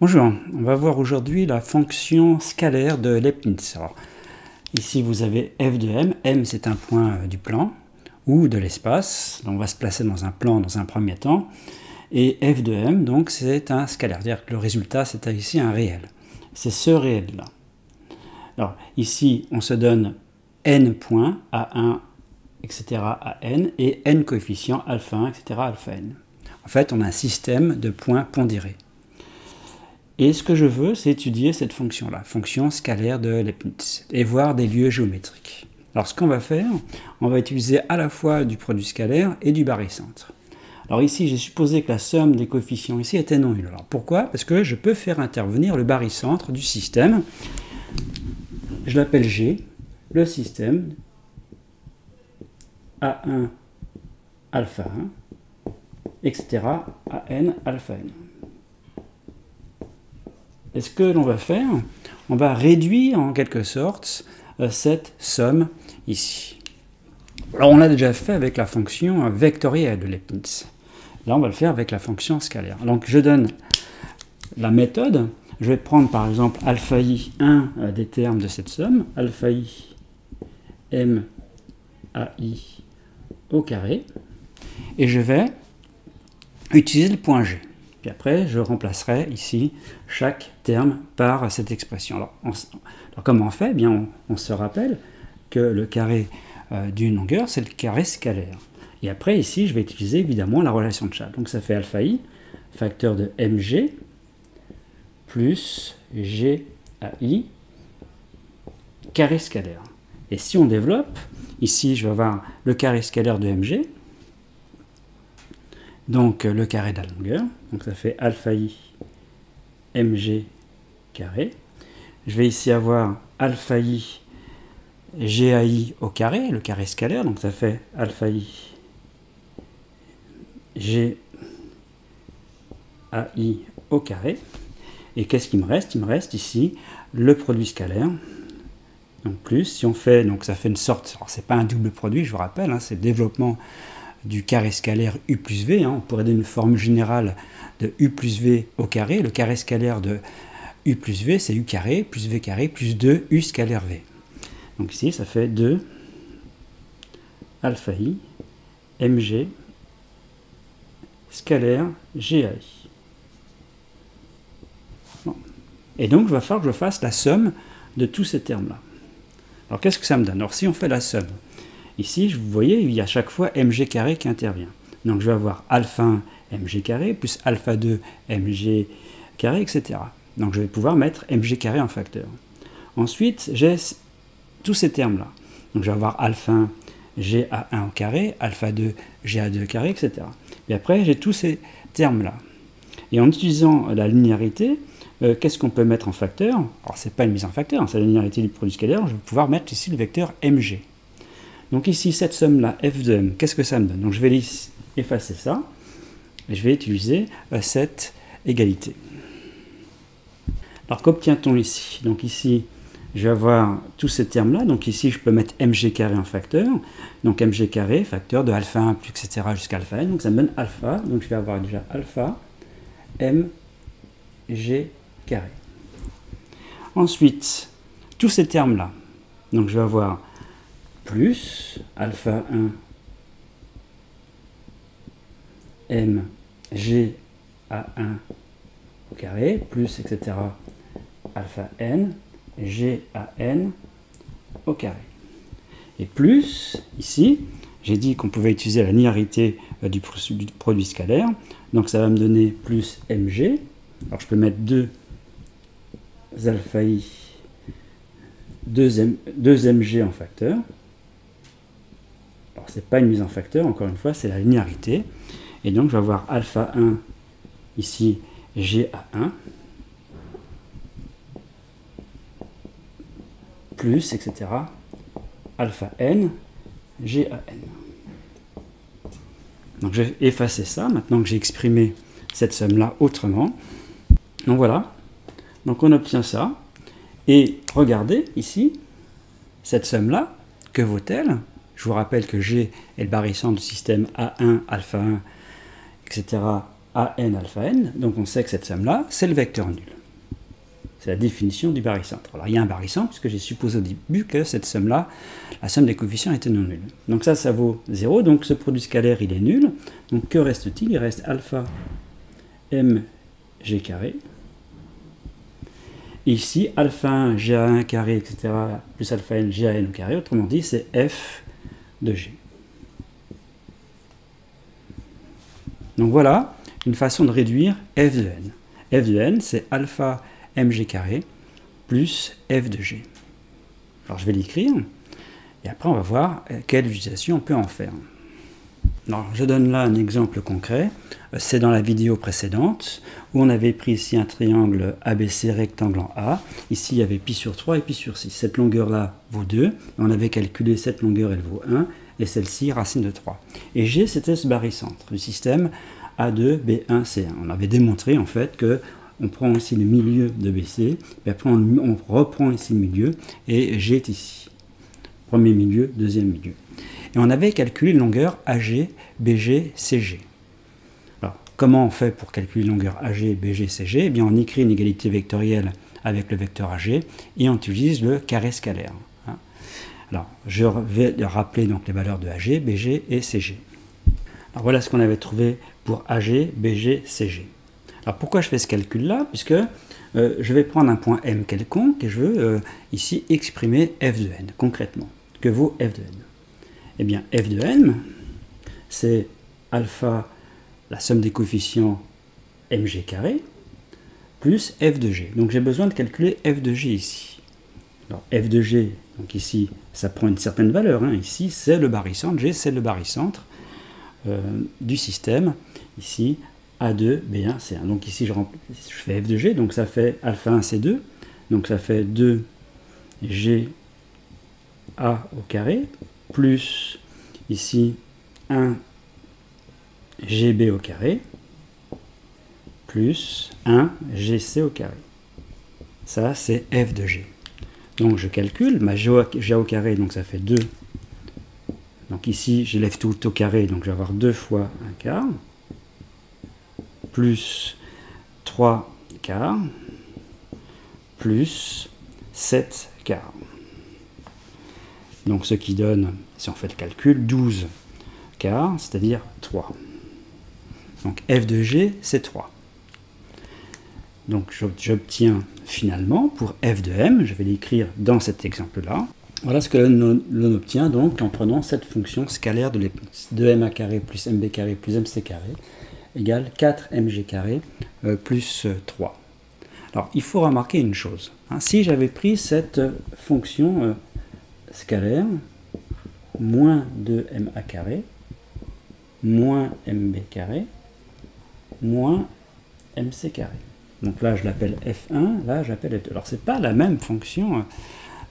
Bonjour, on va voir aujourd'hui la fonction scalaire de Leibniz. Alors, ici vous avez f de m, m c'est un point du plan ou de l'espace, donc on va se placer dans un plan dans un premier temps, et f de m donc c'est un scalaire, c'est-à-dire que le résultat c'est ici un réel, c'est ce réel là. Alors ici on se donne n points, a1, etc. à n, et n coefficients, alpha 1, etc. alpha n. En fait on a un système de points pondérés. Et ce que je veux, c'est étudier cette fonction-là, fonction scalaire de Leibniz, et voir des lieux géométriques. Alors ce qu'on va faire, on va utiliser à la fois du produit scalaire et du barycentre. Alors ici, j'ai supposé que la somme des coefficients ici était non nulle. Alors pourquoi? Parce que je peux faire intervenir le barycentre du système. Je l'appelle G, le système A1 alpha 1, etc. à n alpha n. Et ce que l'on va faire, on va réduire en quelque sorte cette somme ici. Alors on l'a déjà fait avec la fonction vectorielle de Leibniz. Là on va le faire avec la fonction scalaire. Donc je donne la méthode, je vais prendre par exemple alpha i, un des termes de cette somme, alpha i m a i au carré, et je vais utiliser le point G. Puis après, je remplacerai ici chaque terme par cette expression. Alors comment on fait? Eh bien, on se rappelle que le carré d'une longueur, c'est le carré scalaire. Et après, ici, je vais utiliser évidemment la relation de Chasles. Donc ça fait alpha i, facteur de mg, plus g à i, carré scalaire. Et si on développe, ici, je vais avoir le carré scalaire de mg, donc le carré de la longueur, donc ça fait alpha i mg carré. Je vais ici avoir alpha i gai au carré, le carré scalaire, donc ça fait alpha i gai au carré. Et qu'est-ce qu'il me reste? Il me reste ici le produit scalaire. Donc plus, si on fait, donc ça fait une sorte, alors c'est pas un double produit, je vous rappelle, hein, c'est le développement du carré scalaire u plus v, hein. On pourrait donner une formule générale de u plus v au carré. Le carré scalaire de u plus v, c'est u carré plus v carré plus 2 u scalaire v. Donc ici, ça fait 2 alpha i mg scalaire gai. Bon. Et donc, il va falloir que je fasse la somme de tous ces termes-là. Alors, qu'est-ce que ça me donne? Alors, si on fait la somme, ici, vous voyez, il y a à chaque fois mg carré qui intervient. Donc je vais avoir alpha 1 mg carré plus alpha 2 mg carré, etc. Donc je vais pouvoir mettre mg carré en facteur. Ensuite, j'ai tous ces termes-là. Donc je vais avoir alpha 1 ga1 au carré, alpha 2 ga2 carré, etc. Et après, j'ai tous ces termes-là. Et en utilisant la linéarité, qu'est-ce qu'on peut mettre en facteur? Alors c'est pas une mise en facteur, hein, c'est la linéarité du produit scalaire. Je vais pouvoir mettre ici le vecteur mg. Donc ici, cette somme-là, f de m, qu'est-ce que ça me donne? Donc je vais effacer ça, et je vais utiliser cette égalité. Alors qu'obtient-on ici? Donc ici, je vais avoir tous ces termes-là, donc ici je peux mettre mg carré en facteur, donc mg carré, facteur de alpha 1, plus etc. jusqu'à alpha n, donc ça me donne alpha, donc je vais avoir déjà alpha mg carré. Ensuite, tous ces termes-là, donc je vais avoir plus alpha 1 m g a 1 au carré, plus etc. alpha n g a n au carré. Et plus, ici, j'ai dit qu'on pouvait utiliser la linéarité du produit scalaire, donc ça va me donner plus mg. Alors je peux mettre 2 alpha i 2 mg en facteur. Alors, ce n'est pas une mise en facteur, encore une fois, c'est la linéarité. Et donc, je vais avoir alpha 1, ici, g à 1, plus, etc., alpha n, g à n. Donc, je vais effacer ça, maintenant que j'ai exprimé cette somme-là autrement. Donc, voilà. Donc, on obtient ça. Et regardez, ici, cette somme-là, que vaut-elle? Je vous rappelle que G est le barycentre du système A1, alpha 1, etc. AN alpha n, donc on sait que cette somme-là, c'est le vecteur nul. C'est la définition du barycentre. Alors il y a un barycentre, puisque j'ai supposé au début que cette somme-là, la somme des coefficients était non nulle. Donc ça vaut 0, donc ce produit scalaire, il est nul. Donc que reste-t-il? Il reste alpha mg carré. Et ici, alpha 1 ga1 carré, etc., plus alpha n gan au carré, autrement dit, c'est f de g. Donc voilà une façon de réduire f de n. F de n, c'est alpha mg carré plus f de g. Alors je vais l'écrire, et après on va voir quelle utilisation on peut en faire. Alors, je donne là un exemple concret, c'est dans la vidéo précédente, où on avait pris ici un triangle ABC rectangle en A, ici il y avait pi sur 3 et pi sur 6. Cette longueur-là vaut 2, et on avait calculé cette longueur, elle vaut 1, et celle-ci, racine de 3. Et G, c'était ce barycentre du système A2, B1, C1. On avait démontré en fait que on prend ici le milieu de BC, puis après on reprend ici le milieu, et G est ici. Premier milieu, deuxième milieu. Et on avait calculé une longueur AG, BG, CG. Alors, comment on fait pour calculer une longueur AG, BG, CG? Eh bien, on écrit une égalité vectorielle avec le vecteur AG, et on utilise le carré scalaire. Alors, je vais rappeler donc les valeurs de AG, BG et CG. Alors, voilà ce qu'on avait trouvé pour AG, BG, CG. Alors pourquoi je fais ce calcul-là? Puisque je vais prendre un point M quelconque et je veux ici exprimer f de n, concrètement. Que vaut f de n? Eh bien, f de n, c'est alpha, la somme des coefficients mg carré, plus f de g. Donc j'ai besoin de calculer f de g ici. Alors f de g, donc ici, ça prend une certaine valeur. Hein. Ici, c'est le barycentre. G, c'est le barycentre du système. Ici, A2, B1, C1. Donc ici, je fais f de g, donc ça fait alpha 1, C2. Donc ça fait 2 G A au carré, plus ici 1 GB au carré, plus 1 GC au carré. Ça, c'est f de g. Donc je calcule, ma G au carré, donc ça fait 2. Donc ici, j'élève tout au carré, donc je vais avoir 2 fois 1 quart, plus 3 quarts, plus 7 quarts. Donc ce qui donne, si on fait le calcul, 12 quarts, c'est-à-dire 3. Donc f de g, c'est 3. Donc j'obtiens finalement, pour f de m, je vais l'écrire dans cet exemple-là, voilà ce que l'on obtient donc en prenant cette fonction scalaire de Leibniz. 2ma carré plus mb carré plus mc carré égale 4mg carré plus 3. Alors il faut remarquer une chose. Hein, si j'avais pris cette fonction scalaire, moins 2ma carré, moins mb carré, moins mc carré. Donc là, je l'appelle f1, là, j'appelle f2. Alors, ce n'est pas la même fonction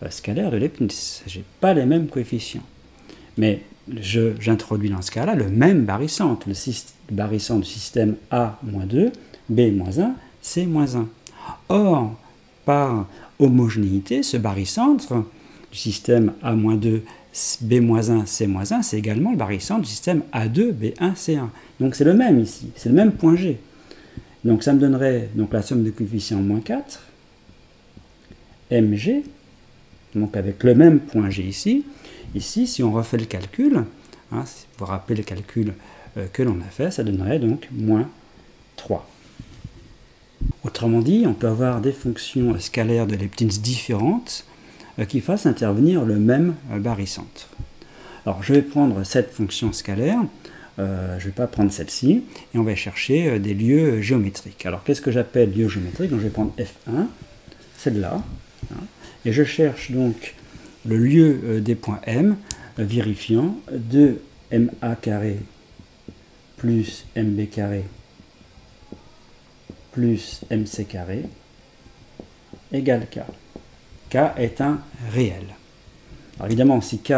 scalaire de Leibniz. Je n'ai pas les mêmes coefficients. Mais j'introduis dans ce cas-là le même barycentre, le barycentre du système A-2, B-1, C-1. Or, par homogénéité, ce barycentre du système A-2, B-1, C-1, c'est également le barycentre du système A2, B1, C1. Donc c'est le même ici, c'est le même point G. Donc ça me donnerait donc, la somme de coefficients moins 4, mg, donc avec le même point G ici. Ici, si on refait le calcul, hein, vous vous rappelez le calcul que l'on a fait, ça donnerait donc moins 3. Autrement dit, on peut avoir des fonctions scalaires de Leibniz différentes qui fassent intervenir le même barycentre. Alors je vais prendre cette fonction scalaire, je ne vais pas prendre celle-ci, et on va chercher des lieux géométriques. Alors qu'est-ce que j'appelle lieu géométrique? Donc je vais prendre F1, celle-là, hein, et je cherche donc le lieu des points M, vérifiant 2ma carré plus mb carré plus mc carré égale k. K est un réel. Alors évidemment, si K,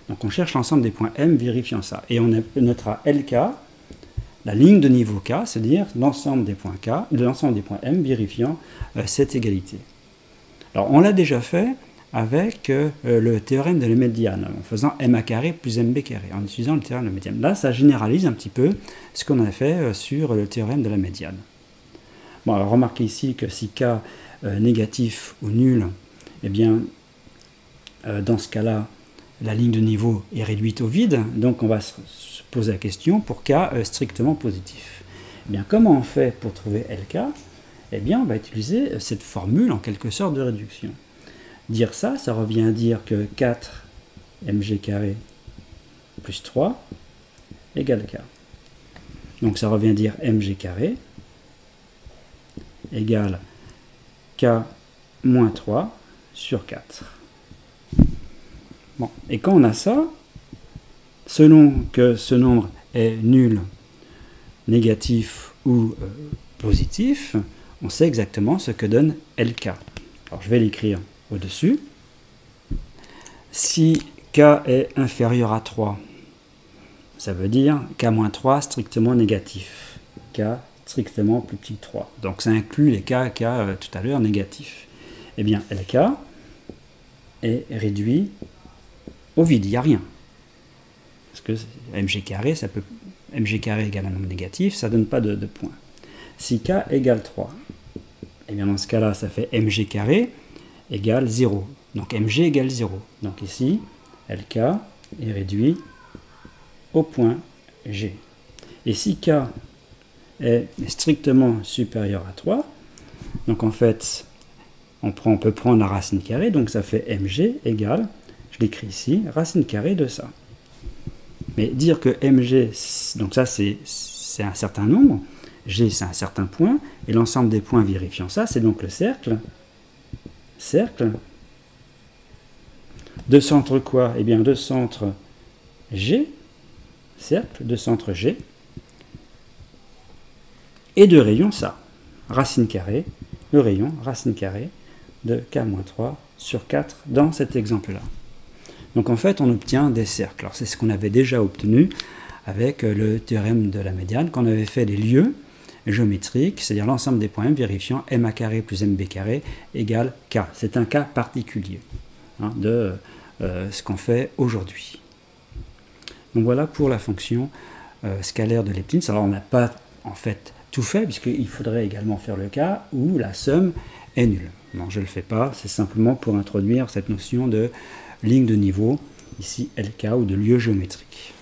donc on cherche l'ensemble des points M vérifiant ça. Et on notera LK, la ligne de niveau K, c'est-à-dire l'ensemble des points K, l'ensemble des points M vérifiant cette égalité. Alors on l'a déjà fait avec le théorème de la médiane, en faisant MA carré plus MB carré, en utilisant le théorème de la médiane. Là, ça généralise un petit peu ce qu'on a fait sur le théorème de la médiane. Bon, alors remarquez ici que si K négatif ou nul, eh bien, dans ce cas-là, la ligne de niveau est réduite au vide, donc on va se poser la question pour K strictement positif. Eh bien, comment on fait pour trouver LK? Eh bien, on va utiliser cette formule en quelque sorte de réduction. Dire ça, ça revient à dire que 4 mg carré plus 3 égale K. Donc ça revient à dire mg carré égale K moins 3 sur 4. Bon, et quand on a ça, selon que ce nombre est nul, négatif ou positif, on sait exactement ce que donne LK. Alors je vais l'écrire au-dessus. Si K est inférieur à 3, ça veut dire K-3 strictement négatif. K strictement plus petit que 3. Donc ça inclut les K tout à l'heure négatifs. Eh bien, LK est réduit au vide, il n'y a rien. Parce que mg carré, ça peut, mg carré égale un nombre négatif, ça ne donne pas de points. Si K égale 3, eh bien dans ce cas-là, ça fait mg carré égale 0. Donc mg égale 0. Donc ici, LK est réduit au point G. Et si K est strictement supérieur à 3, donc en fait, on peut prendre la racine carrée, donc ça fait mg égale, je l'écris ici, racine carrée de ça. Mais dire que mg, donc ça c'est un certain nombre, g c'est un certain point, et l'ensemble des points vérifiant ça, c'est donc le cercle de centre quoi? Eh bien de centre G, cercle de centre G, et de rayon ça, racine carrée, le rayon, racine carrée de K-3 sur 4 dans cet exemple-là. Donc en fait, on obtient des cercles. Alors c'est ce qu'on avait déjà obtenu avec le théorème de la médiane, quand on avait fait les lieux géométriques, c'est-à-dire l'ensemble des points M vérifiant MA carré plus MB carré égale K. C'est un cas particulier de ce qu'on fait aujourd'hui. Donc voilà pour la fonction scalaire de Leibniz. Alors on n'a pas en fait tout fait, puisqu'il faudrait également faire le cas où la somme est nulle. Non, je ne le fais pas, c'est simplement pour introduire cette notion de ligne de niveau, ici LK, ou de lieu géométrique.